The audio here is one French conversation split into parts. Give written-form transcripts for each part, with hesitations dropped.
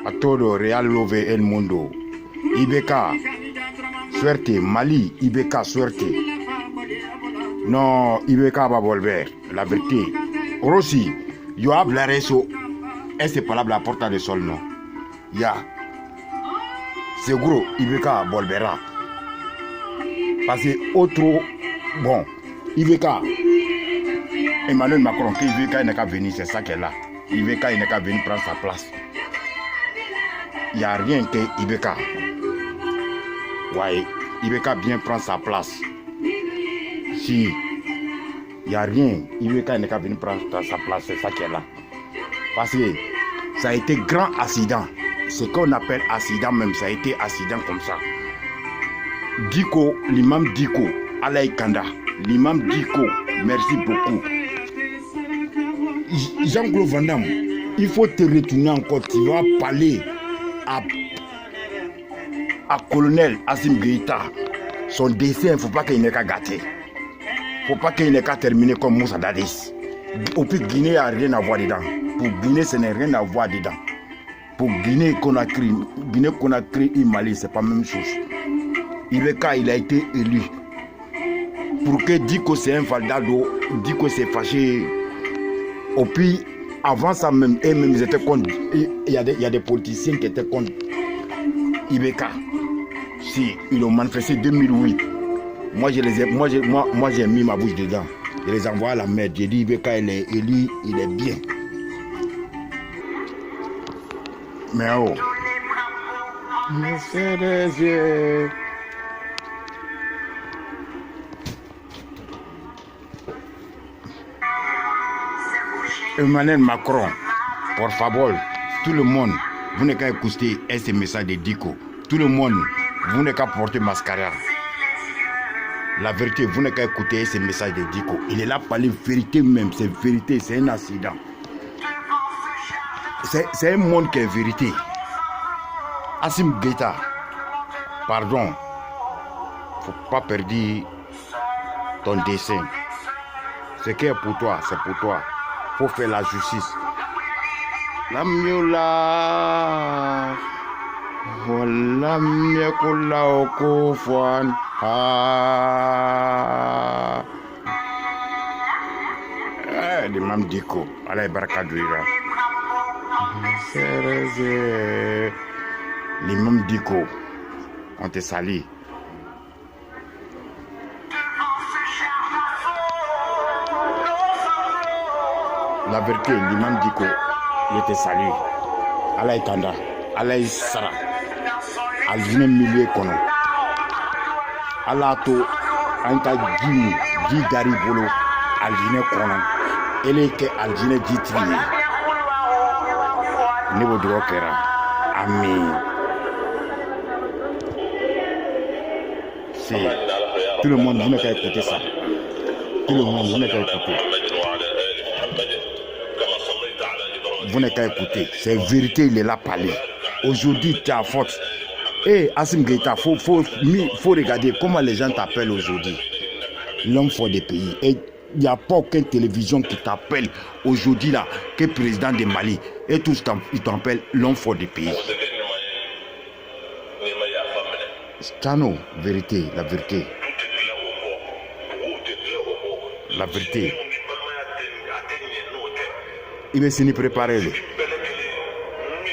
a todo Real Love El Mundo. Ibeka, suerte. Mali, Ibeka, suerte. No, Ibeka va volver, la vérité. Rossi, yo hablaré eso. Esta palabra porta de sol, no. Ya. Seguro, Ibeka volverá. Parce que autre, bon, Ibeka, Emmanuel Macron, que Ibeka n'est qu'à venir, c'est ça qu'elle est là. Ibeka n'est qu'à venir prendre sa place. Il n'y a rien que Ibeka. Ouais, Ibeka bien prendre sa place. Si, il n'y a rien, Ibeka n'est qu'à venir prendre sa place, c'est ça qu'elle est là. Parce que ça a été grand accident. Ce qu'on appelle accident même, ça a été accident comme ça. Diko, l'imam Diko, Alaï Kanda, l'imam Diko, merci beaucoup. Jean-Claude Van Damme, il faut te retourner encore, tu vas parler à colonel Assimi Goïta. Son dessin, il ne faut pas qu'il n'ait qu'à gâter. Il ne faut pas qu'il n'ait qu'à terminer comme Moussa Dadis. Au plus Guinée n'a rien à voir dedans. Pour Guinée, ce n'est rien à voir dedans. Pour Guinée-Conakry et Mali, ce n'est pas la même chose. Ibeka, il a été élu. Pour que Diko c'est un Valdado, Diko s'est fâché. Et puis, avant ça même, ils étaient contre. Il y a des politiciens qui étaient contre Ibeka. Si, ils ont manifesté en 2008. Moi, j'ai mis ma bouche dedans. Je les envoie à la merde. J'ai dit Ibeka, il est élu, il est bien. Mais oh, c'est des yeux. Emmanuel Macron, por favor, tout le monde, vous n'avez qu'à écouter ce message de Diko. Tout le monde, vous n'avez qu'à porter mascara. La vérité, vous n'avez qu'à écouter ce message de Diko. Il est là pour la vérité même, c'est vérité, c'est un accident. C'est un monde qui est vérité. Assimi Goïta, pardon, faut pas perdre ton dessin. Ce qui est pour toi, c'est pour toi. Faut faire la justice. La miola, voilà miola au kofan. L'imam Diko, allez barakadouira. L'imam Diko, on te salue. La vérité, l'imam Diko, il te salue. Alaï Kanda, Alaï Sara, Aljine Milieu Kono. Alato, Anta Jimi, Di Garibolo, Aljine Kono. Eleke Aljine Jitri. Niveau de Rokera. Amen. C'est tout le monde, vous n'avez qu'à écouter ça. Tout le monde, vous n'avez qu'à écouter. Vous n'avez qu'à écouter. C'est vérité, il est là parler. Aujourd'hui, tu as force. Et Assimi Goïta, faut regarder comment les gens t'appellent aujourd'hui. L'homme fort des pays. Et il n'y a pas aucune télévision qui t'appelle aujourd'hui là, que président de Mali. Et tous ils t'appellent l'homme fort des pays. Chano, vérité, la vérité. La vérité. Il va s'y préparer.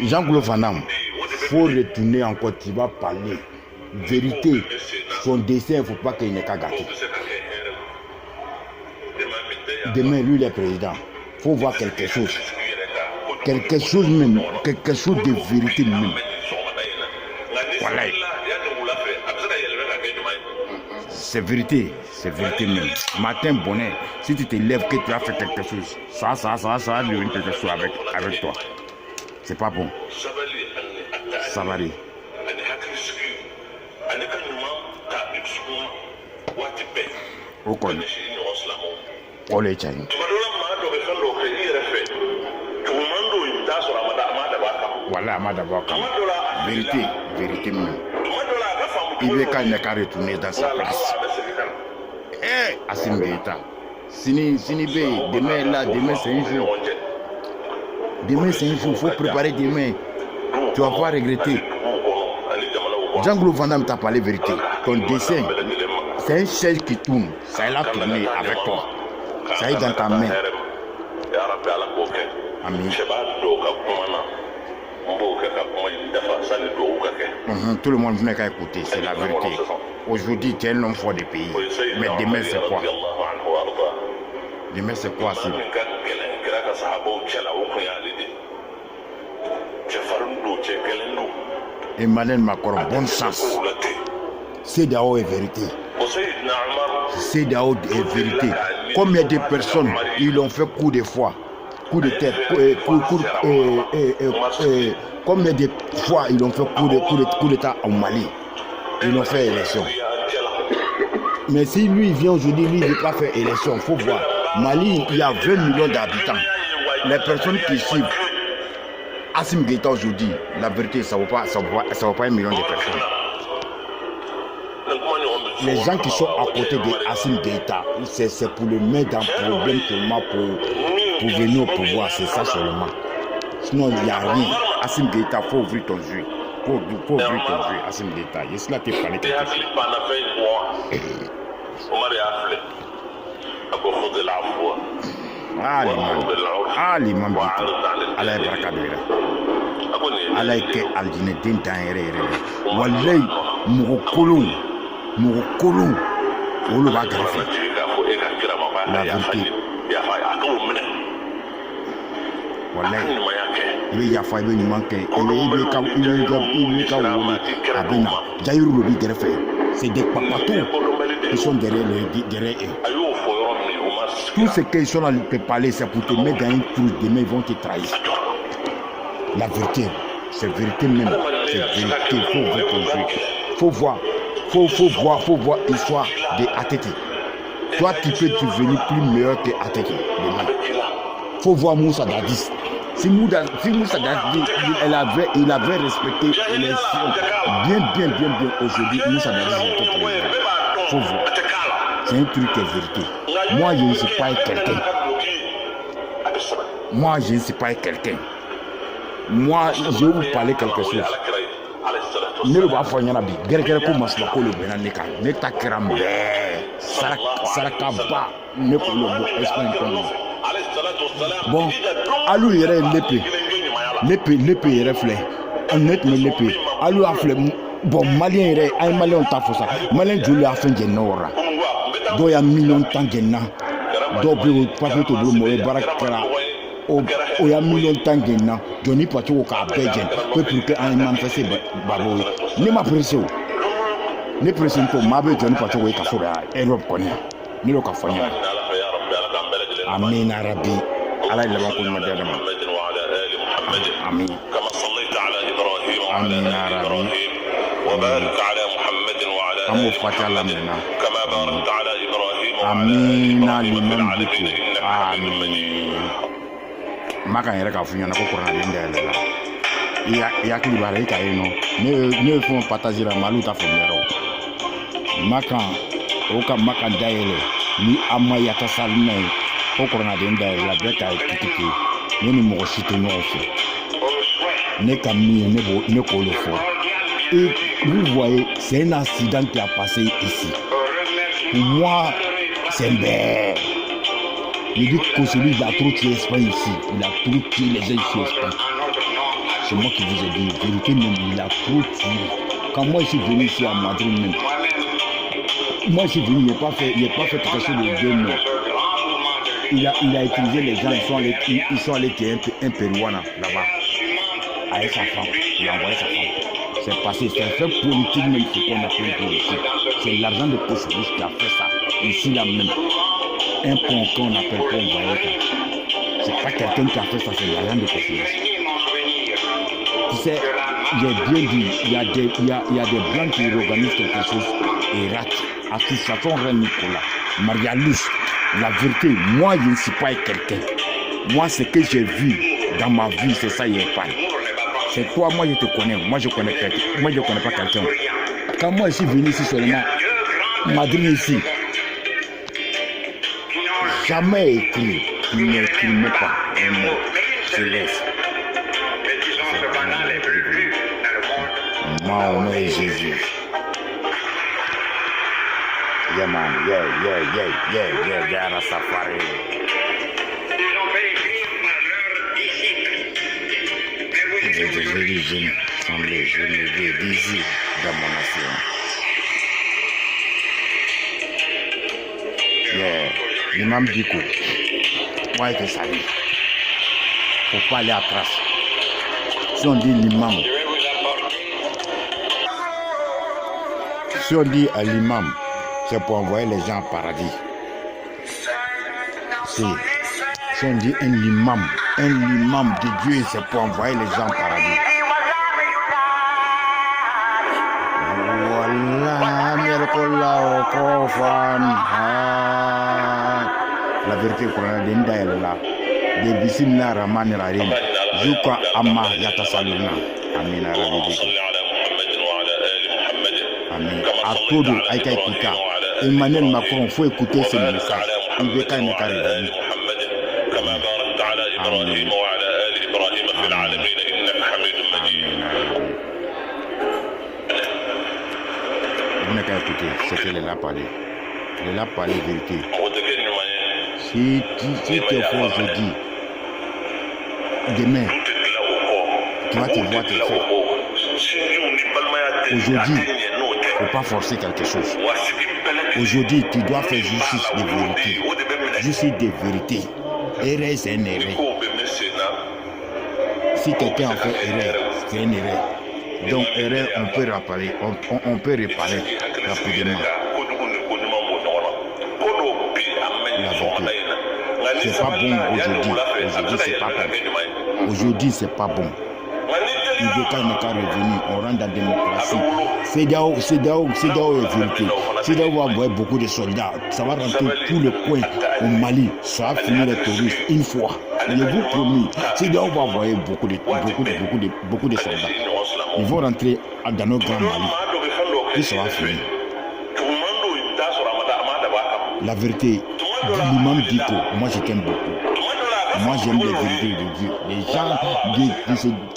Jean-Claude Van Damme, il faut retourner encore, tu vas parler. Vérité, son dessin, il ne faut pas qu'il n'ait qu'à gâter. Demain, lui, il est président. Il faut voir quelque chose. Quelque chose même, quelque chose de vérité même. Voilà. C'est vérité même. Matin, bonnet, si tu te lèves que tu as fait quelque chose, ça va devenir quelque chose avec toi. C'est pas bon. Ça va aller. Okon. Ole chai. Voilà, Madabaka. Vérité même. Ibeka n'est qu'à retourner dans sa place. Eh, Assimi Goïta. Sini demain là, demain c'est un jour. Demain c'est un jour, il faut préparer demain. Tu vas pas regretter. Jean-Claude Van Damme t'a parlé vérité. Ton dessin, c'est un chaise qui tourne. Ça l'a tourné avec toi. Ça est dans ta main. Amen. Tout le monde venait qu'à écouter, c'est la vérité. Aujourd'hui, tu es un homme fort du pays. Mais demain, c'est quoi? Demain, c'est quoi? Emmanuel Macron, bonne chance. C'est d'abord est vérité. C'est d'abord est vérité. Combien de personnes ils ont fait coup de foi, coup de tête, combien de fois ils ont fait coup d'état au Mali? Ils ont fait élection. Mais si lui vient aujourd'hui, lui ne veut pas faire élection, il faut voir. Mali, il y a 20 millions d'habitants. Les personnes qui suivent Assimi Goïta aujourd'hui, la vérité, ça ne vaut pas 1 million de personnes. Les gens qui sont à côté de Assimi Goïta, c'est pour le mettre en problème seulement pour venir au pouvoir, c'est ça seulement. Sinon, il n'y a rien. Assimi Goïta, il faut ouvrir ton yeux. Il faut ouvrir ton yeux, Assimi Goïta. Et cela te parle quelque chose. L'imam Bito, Allah est barakadouira. Allah est que Aldine den dan yɛrɛ yɛrɛ. Wallahi mɔgɔ kolon olu b'a kɛrɛfɛ. La vérité. Wallahi i bɛ yafa i bɛ ɲuman kɛ i bɛ ka wolo a bɛ na jayiru lo b'i kɛrɛfɛ. C'est des papatos qui sont derrière eux. Tout ce qu'ils sont là te parler, c'est pour te mettre dans une trousse. Demain, ils vont te trahir. La vérité, c'est vérité même. C'est vérité. Il faut ouvrir ton jeu. Faut voir l'histoire de Ateti. Toi, tu peux devenir plus meilleur que Ateti demain. Faut voir Moussa Dadis. Si Moussa Dadis, il avait respecté l'élection bien aujourd'hui, Moussa Dadis était président. Faut voir. C'est un truc de vérité. Moi, je ne suis pas quelqu'un. Moi, je vais vous parler quelque chose. Ne le va pas faire nabi. Gerger ko masla ko le bena neka. Ne ta krambe. Saraka ba ne ko le bo Espagne ko. Bon, alu yere lepe yere flé. Honnête me lepe. Alu a flé. Bon, malien yere ay malien ta fosa. Malien joli a fait genora. Do ya million tan genna. Do be papi to blo mo e barakara. O ya million tan genna. Johnny Pacho ka bejen. Pour que un manifester babo. Ni ma presso. Ni presso ko mabe Johnny Pacho we ka sura Europe konya. Ni lo ka fanya. Amin Arabi. Ala ila ko ma dada ma. Amin. Kama sallaita ala Ibrahim wa ala Ibrahim. وبارك على محمد وعلى آل محمد كما باركت على إبراهيم وعلى آل إبراهيم في العالمين إنك حميد مجيد. ما كان يرجع فينا نقول قرآن لله. يا كل بارك علينا. ne font partager la malu ta fomero. Maka oka maka daele ni amaya ta salme. O qur'an de la beta kitiki. Ni mo chite no fait. Ne kami ne ko le fort. Et vous voyez, c'est un accident qui a passé ici. Pour moi, c'est un bête. Je dis que celui qui a trop tué l'Espagne ici, il a trop tué les gens ici en Espagne. C'est moi qui vous ai dit, vérité même, il a trop tué. Quand moi je suis venu ici à Madrid même, moi je suis venu, il n'a pas fait quelque chose de Dieu, mais il a utilisé les gens, ils sont allés tuer un Péruana là-bas, avec sa femme, il a envoyé sa femme. C'est passé, c'est un fait politique même ce qu'on appelle politique. C'est l'argent de Kosovo qui a fait ça. Ici là même. Un pont qu'on appelle pont Valletta. C'est pas quelqu'un qui a fait ça, c'est l'argent de Kosovo. Tu sais, j'ai bien dit, il y a des blancs qui organisent quelque chose et ratent. À tout ça, ton reine Nicolas, Maria Luce, la vérité, moi je ne suis pas quelqu'un. Moi ce que j'ai vu dans ma vie, c'est ça, il n'y a pas. C'est toi, moi je te connais, moi je connais quelqu'un, moi je ne connais pas quelqu'un. Quand moi je suis venu ici seulement, Madrid ici, jamais écrit, il n'écrit pas, je laisse. Mahomet Jésus. Yeah man, yeah, Rastafari. Les jeunes sont les jeunes d'ici dans mon nation. Yeah, l'imam Diko. Moi, je salue. Faut pas aller à trace. Si on dit l'imam, si on dit à l'imam, c'est pour envoyer les gens au paradis. Si on dit un imam de Dieu, c'est pour envoyer les gens au paradis. La vérité coranique est là. De Bismillah Rahman Rahim. Juka Amma Yatasaluna. Amin Arabi. Amin. À tout de Aïka Ipika. Emmanuel Macron, il faut écouter ce message. Il veut quand même carrément. Vous n'avez qu'à écouter ce qu'il a parlé. Il a parlé vérité. Si tu te fais aujourd'hui, demain, tu vas te voir te faire. Aujourd'hui, il ne faut pas forcer quelque chose. Aujourd'hui, tu dois faire justice de vérité. Justice de vérité. Erreur, c'est une erreur. Si quelqu'un a fait erreur, c'est une erreur. Donc, erreur, on peut réparer, on peut réparer rapidement. La vérité. C'est pas bon aujourd'hui. Aujourd'hui, c'est pas bon. Aujourd'hui, c'est pas bon. Il veut quand même revenir, on rentre dans la démocratie. C'est là où est vérité. C'est là où on va envoyer beaucoup de soldats. Ça va rentrer tout le coin au Mali. Ça va finir les touristes une fois. Je vous promets. C'est là où on va envoyer beaucoup de soldats. Ils vont rentrer dans nos grands Mali. Et ça va finir. La vérité, l'imam Diko, moi je t'aime beaucoup. Moi j'aime les vérités de Dieu. Les gens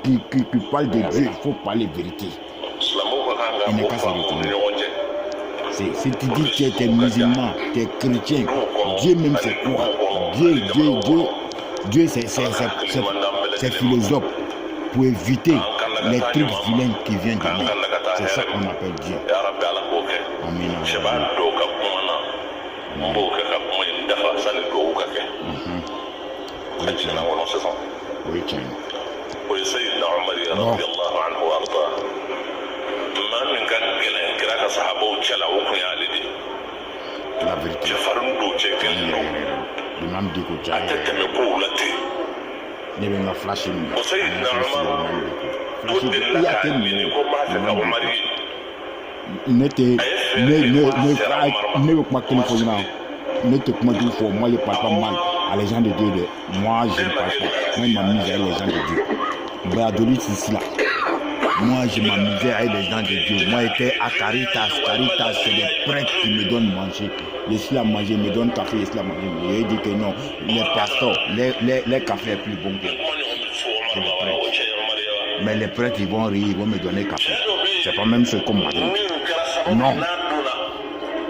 qui parlent de Dieu, il faut parler vérité. Il n'est qu'à se retourner. Si tu dis que tu es musulman, tu es chrétien, Dieu même c'est quoi? Dieu c'est philosophe pour éviter les trucs vilains qui viennent de nous. C'est ça qu'on appelle Dieu. Amen. Oui, tiens. Non. La vérité. L'imam Diko ne bɛ n ka flash min ne bɛ kuma kelen fɔ ɲina ne tɛ kuma jugu fɔ moi je parle pas mal à les gens de Dieu de moi je ne parle pas moi je m'amuse avec les gens de Dieu Bayadoli c'est là moi je m'amusais avec les gens de Dieu moi j'étais à Caritas c'est des prêtres qui me donnent manger je suis à manger me donnent café je suis à manger j'ai dit que non les pasteurs les cafés est plus bon que les prêtres mais les prêtres ils vont rire ils vont me donner café c'est pas même ce qu'on m'a dit non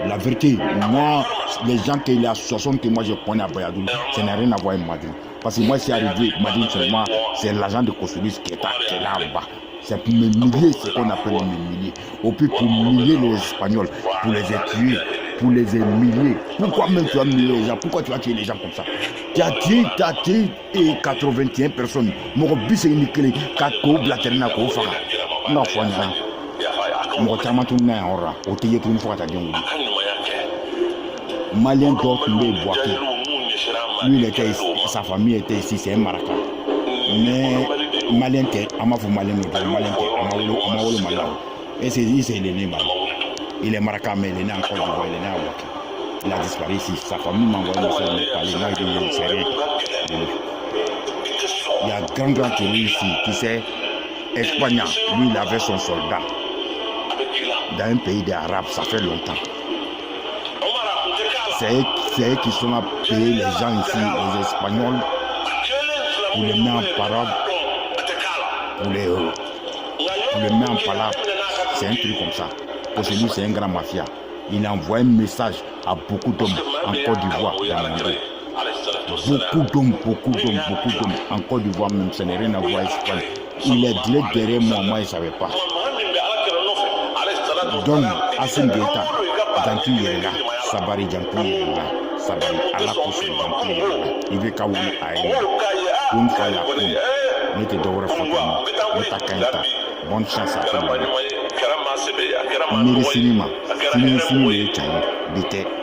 la vérité moi les gens qui l'association que moi je connais à Bayadou ça n'a rien à voir avec Madrid parce que moi c'est arrivé Madrid seulement c'est l'agent de Kosovis qui est là-bas c'est pour me millier ce qu'on appelle me millier au plus pour millier les Espagnols pour les tuer pour les humilier. Pourquoi même tu as humilié les gens? Pourquoi tu as tué les gens comme ça? Tu as tué 81 personnes. Mon but c'est une clé. 4 coups, la terre ko fara. Non, faut rien. Mon tama tout n'a aura. Au teye tout une fois ta dion. Malien donc me boité. Lui il était sa famille était ici, c'est un Maraca. Mais Malien était amafu Malien amawolo malao. Et c'est l'aîné malien. Il est Maraca, mais il est né en Côte d'Ivoire, il est né à Ouaké. Il a disparu ici. Sa famille m'a envoyé le seul parler. Moi, je ne sais rien. Il y a un grand qui est ici, qui sait, Espagne, lui, il avait son soldat. Dans un pays des Arabes, ça fait longtemps. C'est eux qui sont à payer les gens ici, les Espagnols, pour les mettre en parade, pour les mettre en parade. C'est un truc comme ça. Parce que lui, c'est un grand mafia. Il a envoyé un message à beaucoup d'hommes en Côte d'Ivoire, dans mon dos. Beaucoup d'hommes en Côte d'Ivoire, même, ça n'a rien à voir avec Espagne. Il est derrière moi, il ne savait pas. Donc, Assane Goïta, Jantu Yerega, Sabari Jantu Yerega, Sabari Allah Kousou Jantu Yerega, il veut Kaouli Aïe, une fois la poule, n'était d'or Fotama, n'était Kainta, bonne chance à tout le monde. Miri Sinima, Sinima Sinima,